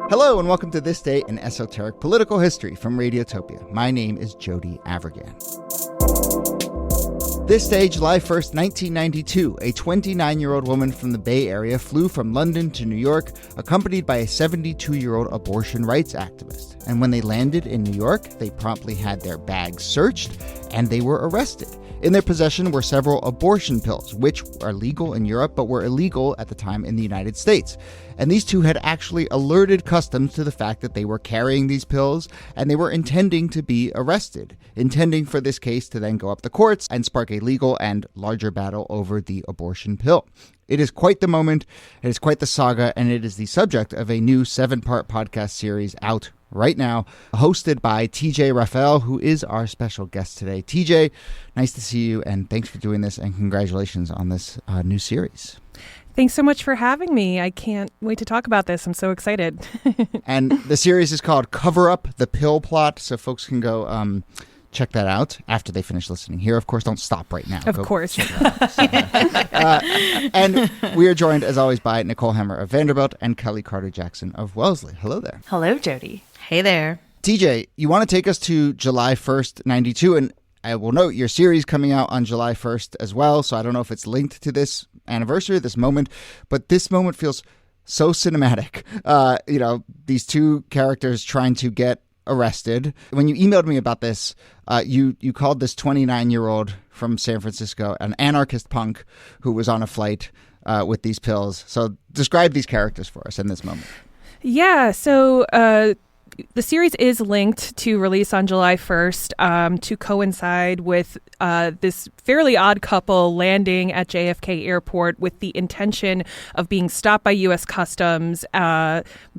Hello and welcome to This Day in Esoteric Political History from Radiotopia. My name is Jody Avergan. This day, July 1st, 1992, a 29-year-old woman from the Bay Area flew from London to New York, accompanied by a 72-year-old abortion rights activist. And when they landed in New York, they promptly had their bags searched, and they were arrested. In their possession were several abortion pills, which are legal in Europe but were illegal at the time in the United States. And these two had actually alerted customs to the fact that they were carrying these pills and they were intending to be arrested, intending for this case to then go up the courts and spark a legal and larger battle over the abortion pill. It is quite the moment, it is quite the saga, and it is the subject of a new 7-part podcast series out right now, hosted by TJ Raphael, who is our special guest today. TJ, nice to see you, and thanks for doing this, and congratulations on this new series. Thanks so much for having me. I can't wait to talk about this. I'm so excited. And the series is called Cover Up the Pill Plot, so folks can go check that out after they finish listening here. Of course, don't stop right now. Of course. Check that out. And we are joined, as always, by Nicole Hammer of Vanderbilt and Kellie Carter-Jackson of Wellesley. Hello there. Hello, Jody. Hey there. TJ, you want to take us to July 1st, 92, and I will note your series coming out on July 1st as well, so I don't know if it's linked to this anniversary, this moment, but this moment feels so cinematic. These two characters trying to get arrested. When you emailed me about this, you called this 29-year-old from San Francisco an anarchist punk who was on a flight with these pills. So describe these characters for us in this moment. Yeah, so the series is linked to release on July 1st to coincide with this fairly odd couple landing at JFK Airport with the intention of being stopped by U.S. Customs,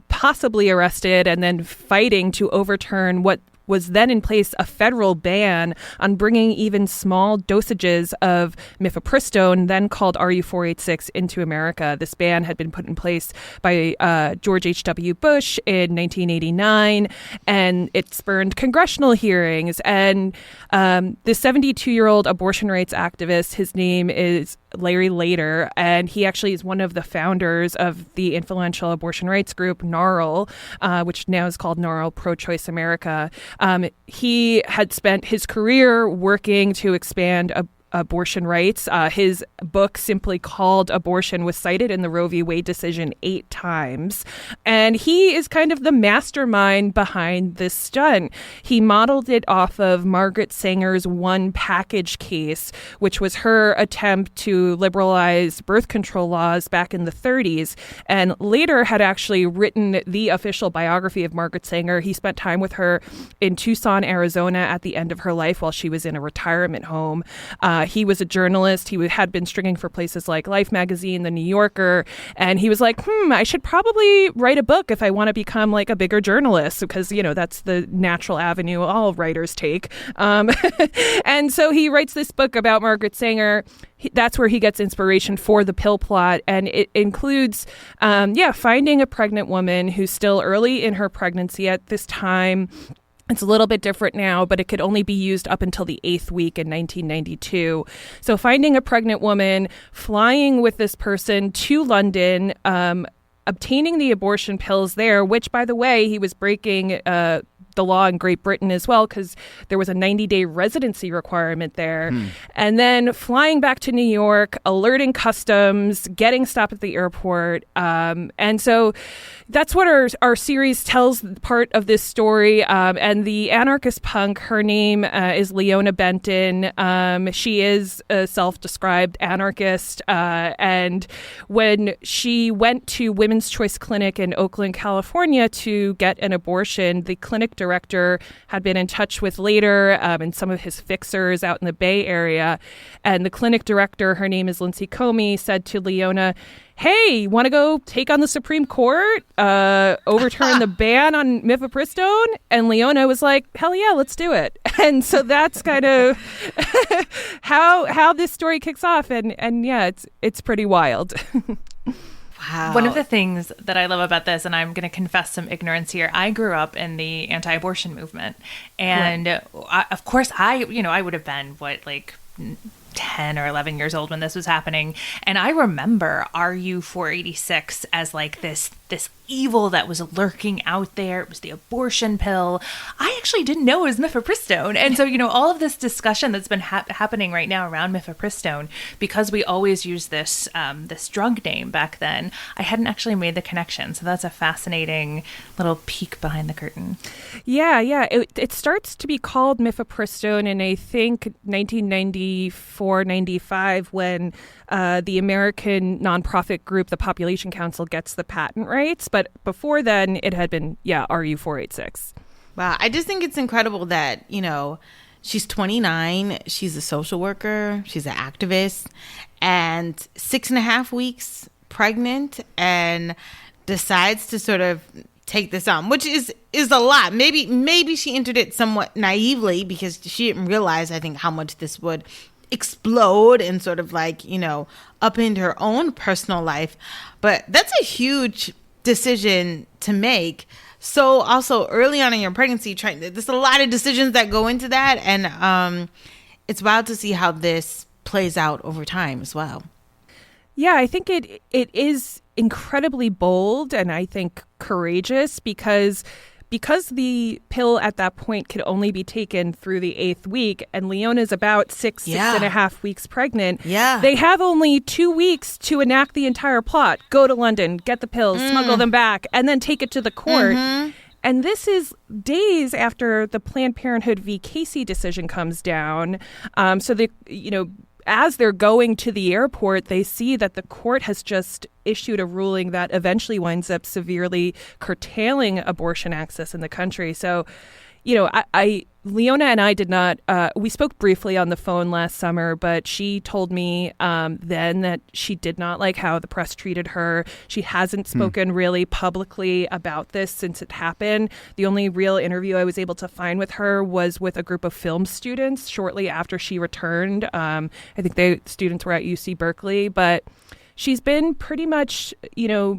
possibly arrested, and then fighting to overturn what was then in place a federal ban on bringing even small dosages of mifepristone, then called RU-486, into America. This ban had been put in place by George H.W. Bush in 1989, and it spurned congressional hearings. And this 72-year-old abortion rights activist, his name is Larry Lader, and he actually is one of the founders of the influential abortion rights group NARAL, which now is called NARAL Pro-Choice America. He had spent his career working to expand abortion rights. His book, simply called Abortion, was cited in the Roe v. Wade decision 8 times. And he is kind of the mastermind behind this stunt. He modeled it off of Margaret Sanger's one package case, which was her attempt to liberalize birth control laws back in the 30s. And later had actually written the official biography of Margaret Sanger. He spent time with her in Tucson, Arizona at the end of her life while she was in a retirement home. He was a journalist. He had been stringing for places like Life magazine, The New Yorker, and he was like, I should probably write a book if I want to become like a bigger journalist, because, that's the natural avenue all writers take. And so he writes this book about Margaret Sanger. That's where he gets inspiration for the pill plot, and it includes, finding a pregnant woman who's still early in her pregnancy at this time. It's a little bit different now, but it could only be used up until the 8th week in 1992. So finding a pregnant woman, flying with this person to London, obtaining the abortion pills there, which, by the way, he was breaking the law in Great Britain as well, because there was a 90-day residency requirement there. And then flying back to New York, alerting customs, getting stopped at the airport. And so that's what our series tells part of this story. And the anarchist punk, her name is Leona Benton. She is a self-described anarchist. And when she went to Women's Choice Clinic in Oakland, California to get an abortion, the clinic director had been in touch with Lader and some of his fixers out in the Bay Area. And the clinic director, her name is Lindsay Comey, said to Leona, hey, want to go take on the Supreme Court, overturn the ban on mifepristone? And Leona was like, hell yeah, let's do it. And so that's kind of how this story kicks off. And yeah, it's pretty wild. Wow. One of the things that I love about this, and I'm going to confess some ignorance here, I grew up in the anti-abortion movement. And right. Of course, I would have been, 10 or 11 years old when this was happening. And I remember RU-486 as like this this evil that was lurking out there. It was the abortion pill. I actually didn't know it was mifepristone. And so, all of this discussion that's been happening right now around mifepristone, because we always use this this drug name back then, I hadn't actually made the connection. So that's a fascinating little peek behind the curtain. Yeah. It starts to be called mifepristone in, I think, 1994-95 when the American nonprofit group, the Population Council, gets the patent rights. But before then, it had been, RU-486. Wow. I just think it's incredible that, she's 29. She's a social worker. She's an activist. And 6.5 weeks pregnant and decides to sort of take this on, which is a lot. Maybe she entered it somewhat naively because she didn't realize, I think, how much this would explode and sort of upend her own personal life. But that's a huge decision to make. So also early on in your pregnancy, there's a lot of decisions that go into that. And it's wild to see how this plays out over time as well. Yeah, I think it is incredibly bold and I think courageous because the pill at that point could only be taken through the 8th week, and Leona's about 6.5 weeks pregnant. Yeah. They have only 2 weeks to enact the entire plot. Go to London, get the pills, smuggle them back, and then take it to the court. Mm-hmm. And this is days after the Planned Parenthood v. Casey decision comes down. As they're going to the airport, they see that the court has just issued a ruling that eventually winds up severely curtailing abortion access in the country. So, Leona and I did not, we spoke briefly on the phone last summer, but she told me then that she did not like how the press treated her. She hasn't spoken really publicly about this since it happened. The only real interview I was able to find with her was with a group of film students shortly after she returned. I think the students were at UC Berkeley, but she's been pretty much,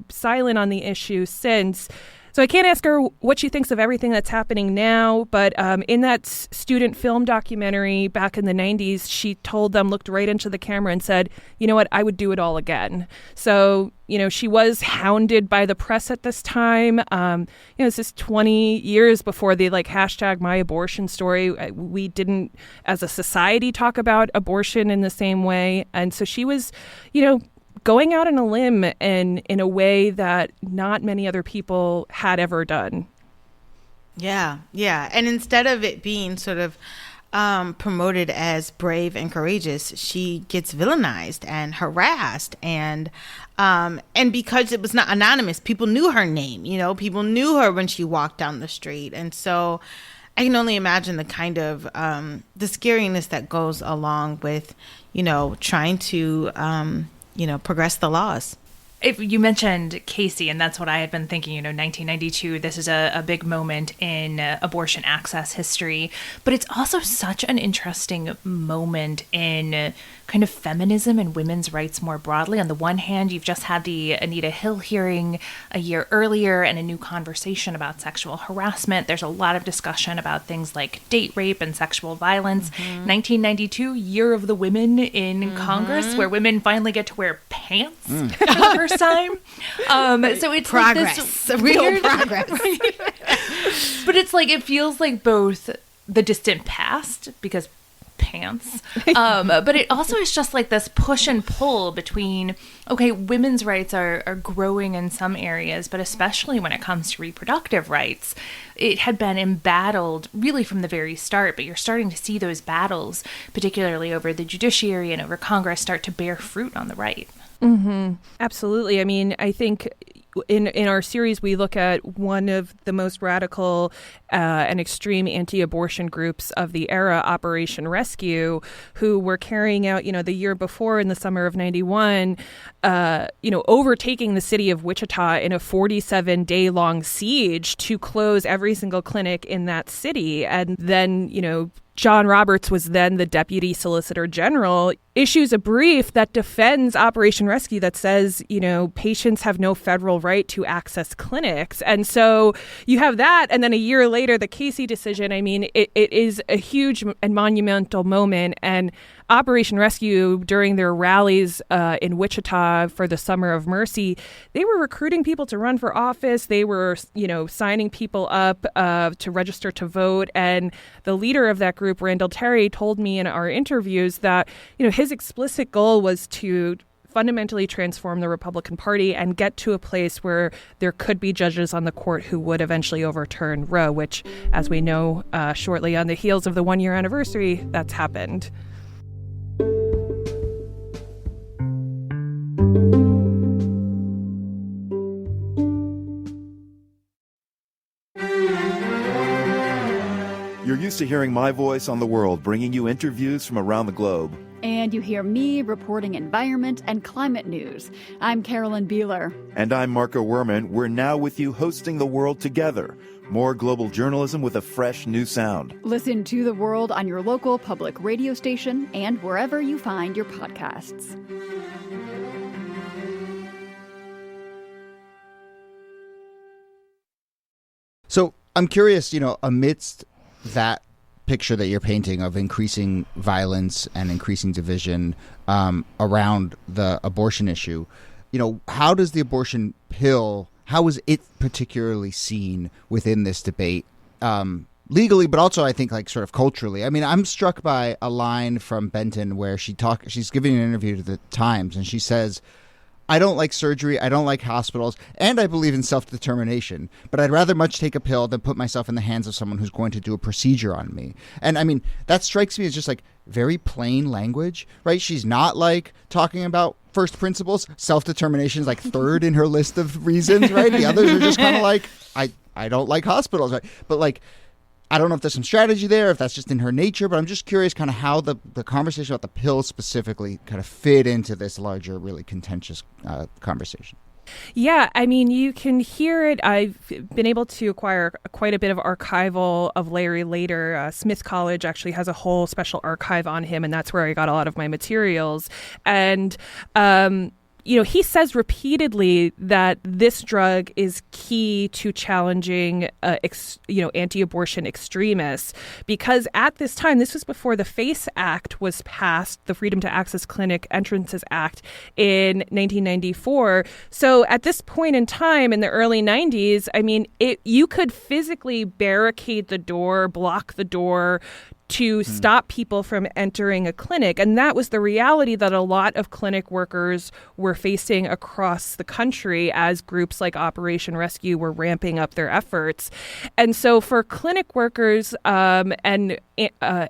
silent on the issue since. So I can't ask her what she thinks of everything that's happening now, but in that student film documentary back in the 90s, she looked right into the camera and said, you know what, I would do it all again. So, she was hounded by the press at this time. This is 20 years before the hashtag My Abortion Story. We didn't, as a society, talk about abortion in the same way. And so she was, going out on a limb and in a way that not many other people had ever done. Yeah. And instead of it being sort of promoted as brave and courageous, she gets villainized and harassed. And because it was not anonymous, people knew her name. People knew her when she walked down the street. And so I can only imagine the kind of the scariness that goes along with, trying to progress the laws. If you mentioned Casey, and that's what I had been thinking, 1992, this is a big moment in abortion access history, but it's also such an interesting moment in kind of feminism and women's rights more broadly. On the one hand, you've just had the Anita Hill hearing a year earlier and a new conversation about sexual harassment. There's a lot of discussion about things like date rape and sexual violence. 1992, Year of the Women in Congress, where women finally get to wear pants for the first time. So it's progress, like this real progress. But it's it feels like both the distant past, because pants, but it also is just this push and pull between, okay, women's rights are growing in some areas, but especially when it comes to reproductive rights, it had been embattled really from the very start, but you're starting to see those battles, particularly over the judiciary and over Congress, start to bear fruit on the right. Mm-hmm. Absolutely. I mean, I think in our series, we look at one of the most radical and extreme anti-abortion groups of the era, Operation Rescue, who were carrying out, the year before in the summer of 91, overtaking the city of Wichita in a 47-day-long siege to close every single clinic in that city. And then, John Roberts was then the Deputy Solicitor General, issues a brief that defends Operation Rescue that says, patients have no federal right to access clinics. And so you have that. And then a year later, the Casey decision. I mean, it is a huge and monumental moment. And Operation Rescue, during their rallies in Wichita for the Summer of Mercy, they were recruiting people to run for office. They were, signing people up to register to vote. And the leader of that group, Randall Terry, told me in our interviews that, his explicit goal was to fundamentally transform the Republican Party and get to a place where there could be judges on the court who would eventually overturn Roe, which, as we know, shortly on the heels of the 1-year anniversary, that's happened. You're used to hearing my voice on the world, bringing you interviews from around the globe. And you hear me reporting environment and climate news. I'm Carolyn Beeler. And I'm Marco Werman. We're now with you hosting the world together. More global journalism with a fresh new sound. Listen to The World on your local public radio station and wherever you find your podcasts. So I'm curious, amidst that picture that you're painting of increasing violence and increasing division around the abortion issue, how does the abortion pill, how is it particularly seen within this debate legally, but also I think like sort of culturally? I mean, I'm struck by a line from Benton where she's giving an interview to the Times and she says, I don't like surgery, I don't like hospitals, and I believe in self-determination, but I'd rather much take a pill than put myself in the hands of someone who's going to do a procedure on me. And I mean, that strikes me as just like very plain language, right? She's not like talking about first principles. Self-determination is like third in her list of reasons, right? The others are just kind of like, I don't like hospitals, right? But like, I don't know if there's some strategy there, if that's just in her nature, but I'm just curious kind of how the conversation about the pill specifically kind of fit into this larger, really contentious conversation. Yeah, I mean, you can hear it. I've been able to acquire quite a bit of archival of Larry later. Smith College actually has a whole special archive on him, and that's where I got a lot of my materials. And he says repeatedly that this drug is key to challenging, anti-abortion extremists, because at this time, this was before the FACE Act was passed, the Freedom to Access Clinic Entrances Act in 1994. So at this point in time, in the early 90s, I mean, you could physically barricade the door, block the door, to stop people from entering a clinic. And that was the reality that a lot of clinic workers were facing across the country as groups like Operation Rescue were ramping up their efforts. And so for clinic workers and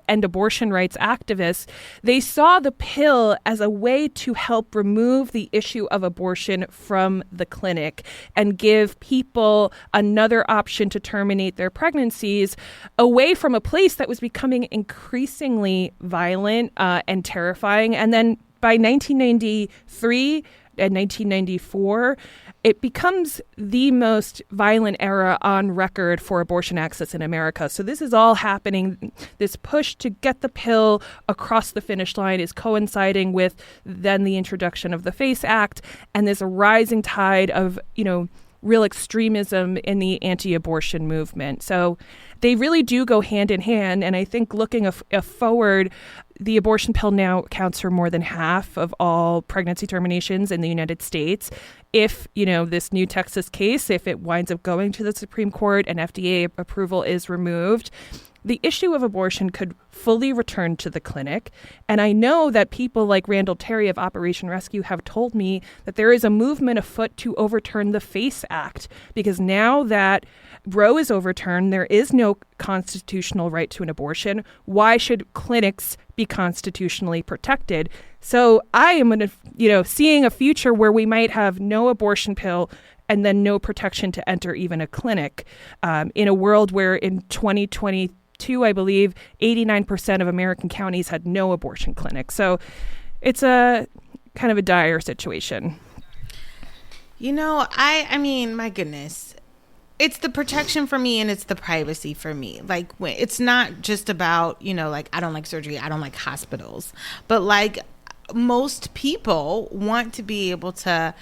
abortion rights activists, they saw the pill as a way to help remove the issue of abortion from the clinic and give people another option to terminate their pregnancies away from a place that was becoming increasingly violent and terrifying. And then by 1993 and 1994, it becomes the most violent era on record for abortion access in America. So this is all happening. This push to get the pill across the finish line is coinciding with then the introduction of the FACE Act and this rising tide of, real extremism in the anti-abortion movement. So they really do go hand in hand. And I think looking forward, the abortion pill now accounts for more than half of all pregnancy terminations in the United States. If, this new Texas case, if it winds up going to the Supreme Court and FDA approval is removed, the issue of abortion could fully return to the clinic. And I know that people like Randall Terry of Operation Rescue have told me that there is a movement afoot to overturn the FACE Act, because now that Roe is overturned, there is no constitutional right to an abortion. Why should clinics be constitutionally protected? So I am, seeing a future where we might have no abortion pill and then no protection to enter even a clinic in a world where in 2022, I believe 89% of American counties had no abortion clinics. So it's a kind of a dire situation. I mean, my goodness. It's the protection for me and it's the privacy for me. Like, it's not just about, I don't like surgery, I don't like hospitals. But like most people want to be able to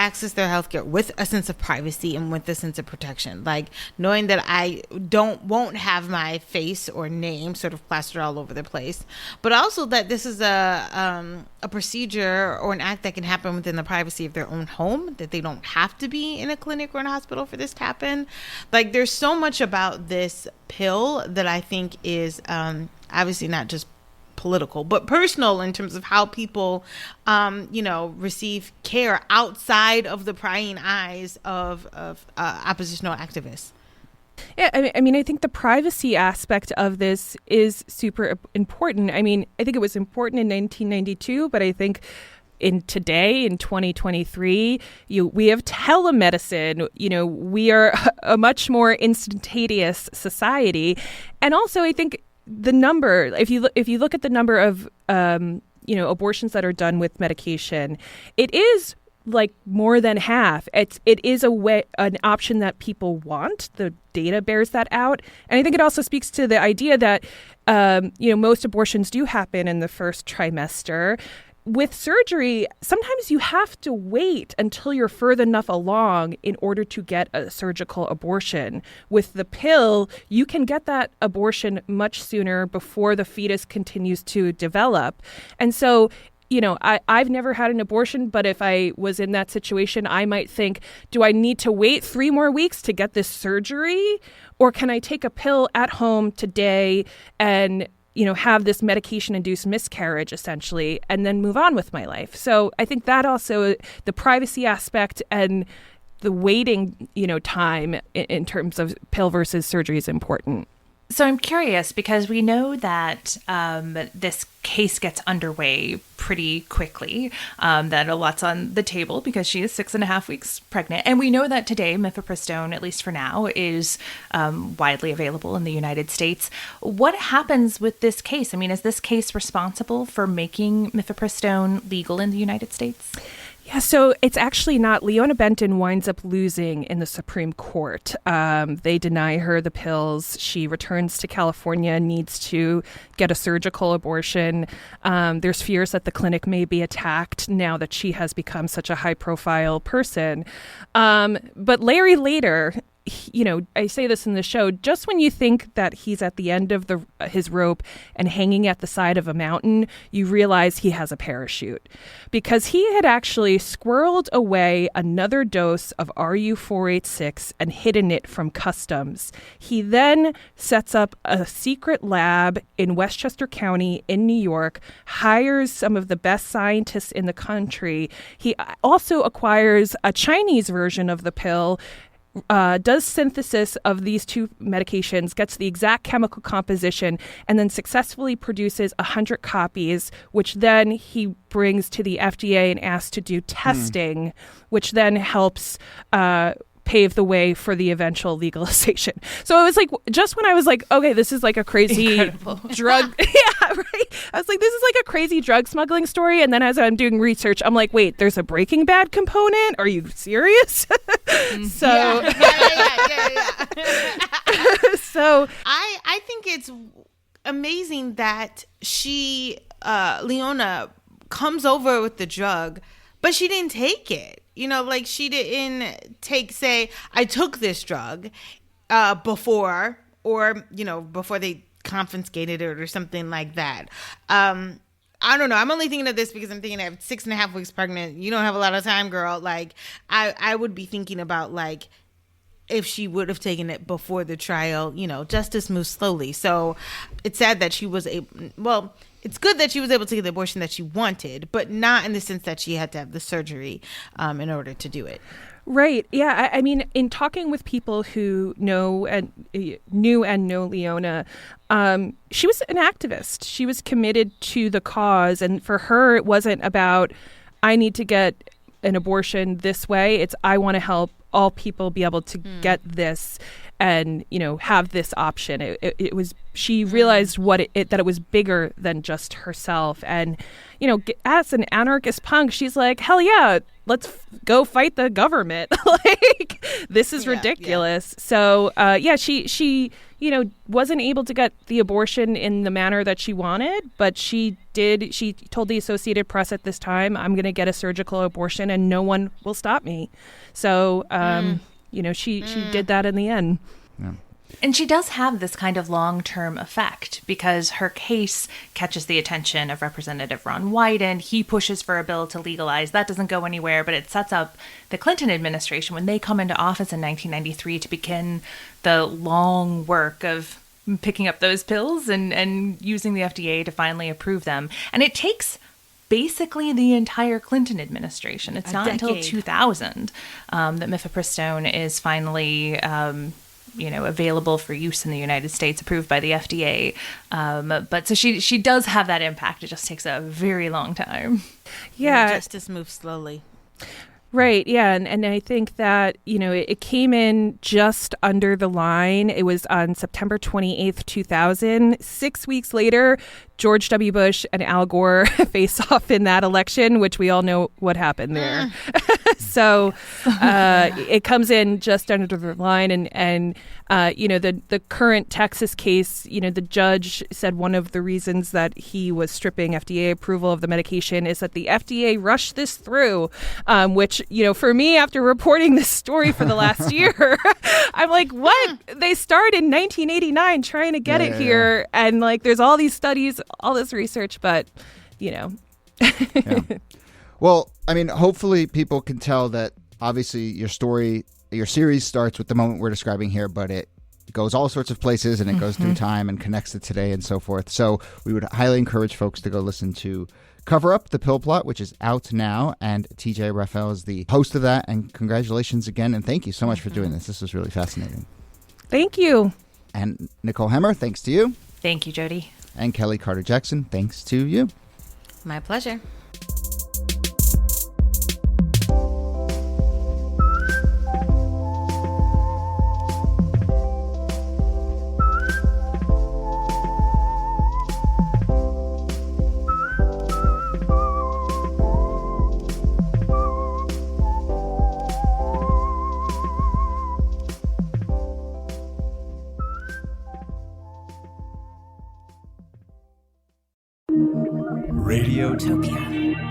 access their healthcare with a sense of privacy and with a sense of protection, like knowing that I won't have my face or name sort of plastered all over the place, but also that this is a procedure or an act that can happen within the privacy of their own home, that they don't have to be in a clinic or an hospital for this to happen. Like, there's so much about this pill that I think is obviously not just political, but personal in terms of how people, receive care outside of the prying eyes of oppositional activists. Yeah, I mean, I think the privacy aspect of this is super important. I mean, I think it was important in 1992, but I think in 2023, we have telemedicine. We are a much more instantaneous society, and also I think the number, if you look at the number of abortions that are done with medication, it is like more than half. It is an option that people want. The data bears that out, and I think it also speaks to the idea that most abortions do happen in the first trimester. With surgery, sometimes you have to wait until you're further enough along in order to get a surgical abortion. With the pill, you can get that abortion much sooner before the fetus continues to develop. And so, I've never had an abortion, but if I was in that situation, I might think, do I need to wait 3 more weeks to get this surgery? Or can I take a pill at home today and have this medication-induced miscarriage, essentially, and then move on with my life? So I think that also, the privacy aspect and the waiting, time in terms of pill versus surgery is important. So I'm curious, because we know that this case gets underway pretty quickly, that a lot's on the table because she is 6.5 weeks pregnant. And we know that today mifepristone, at least for now, is widely available in the United States. What happens with this case? I mean, is this case responsible for making mifepristone legal in the United States? Yeah, so it's actually not. Leona Benton winds up losing in the Supreme Court. They deny her the pills. She returns to California, needs to get a surgical abortion. There's fears that the clinic may be attacked now that she has become such a high-profile person. But Larry later, I say this in the show, just when you think that he's at the end of his rope and hanging at the side of a mountain, you realize he has a parachute, because he had actually squirreled away another dose of RU-486 and hidden it from customs. He then sets up a secret lab in Westchester County in New York, hires some of the best scientists in the country. He also acquires a Chinese version of the pill, does synthesis of these 2 medications, gets the exact chemical composition, and then successfully produces 100 copies, which then he brings to the FDA and asks to do testing, which then helps pave the way for the eventual legalization. So it was like, just when I was like, okay, this is like a crazy drug. Yeah, right. I was like, this is like a crazy drug smuggling story. And then as I'm doing research, I'm like, wait, there's a Breaking Bad component? Are you serious? So, yeah. So I think it's amazing that Leona comes over with the drug, but she didn't take it. She didn't say, I took this drug before, or, before they confiscated it or something like that. I don't know. I'm only thinking of this because I'm thinking I'm 6.5 weeks pregnant. You don't have a lot of time, girl. Like, I would be thinking about, like, if she would have taken it before the trial, justice moves slowly. So it's sad that she was it's good that she was able to get the abortion that she wanted, but not in the sense that she had to have the surgery in order to do it. Right. Yeah. I mean, in talking with people who knew and know Leona, she was an activist. She was committed to the cause. And for her, it wasn't about, I need to get an abortion this way. It's, I want to help all people be able to get this and, have this option. It was, she realized that it was bigger than just herself. And, as an anarchist punk, she's like, hell yeah, let's go fight the government. Like, this is ridiculous. Yeah. So, she wasn't able to get the abortion in the manner that she wanted, but she did. She told the Associated Press at this time, I'm going to get a surgical abortion and no one will stop me. So, she did that in the end. Yeah. And she does have this kind of long-term effect because her case catches the attention of Representative Ron Wyden. He pushes for a bill to legalize. That doesn't go anywhere, but it sets up the Clinton administration when they come into office in 1993 to begin the long work of picking up those pills and using the FDA to finally approve them. And it takes basically the entire Clinton administration. It's not until 2000 that mifepristone is finally available for use in the United States, approved by the FDA. But so she does have that impact. It just takes a very long time. Yeah. Justice moves slowly. Right. Yeah. And I think that, it came in just under the line. It was on September 28th, 2000. 6 weeks later, George W. Bush and Al Gore face off in that election, which we all know what happened there. So it comes in just under the line. And the current Texas case, the judge said one of the reasons that he was stripping FDA approval of the medication is that the FDA rushed this through, which, for me, after reporting this story for the last year, I'm like, what? They started in 1989 trying to get it here. And there's all these studies, all this research, but, Yeah. Well, hopefully people can tell that obviously your series starts with the moment we're describing here, but it goes all sorts of places and it goes through time and connects to today and so forth. So we would highly encourage folks to go listen to Cover Up, The Pill Plot, which is out now. And TJ Raphael is the host of that. And congratulations again. And thank you so much for doing this. This was really fascinating. Thank you. And Nicole Hemmer, thanks to you. Thank you, Jody. And Kellie Carter-Jackson, thanks to you. My pleasure. Radiotopia.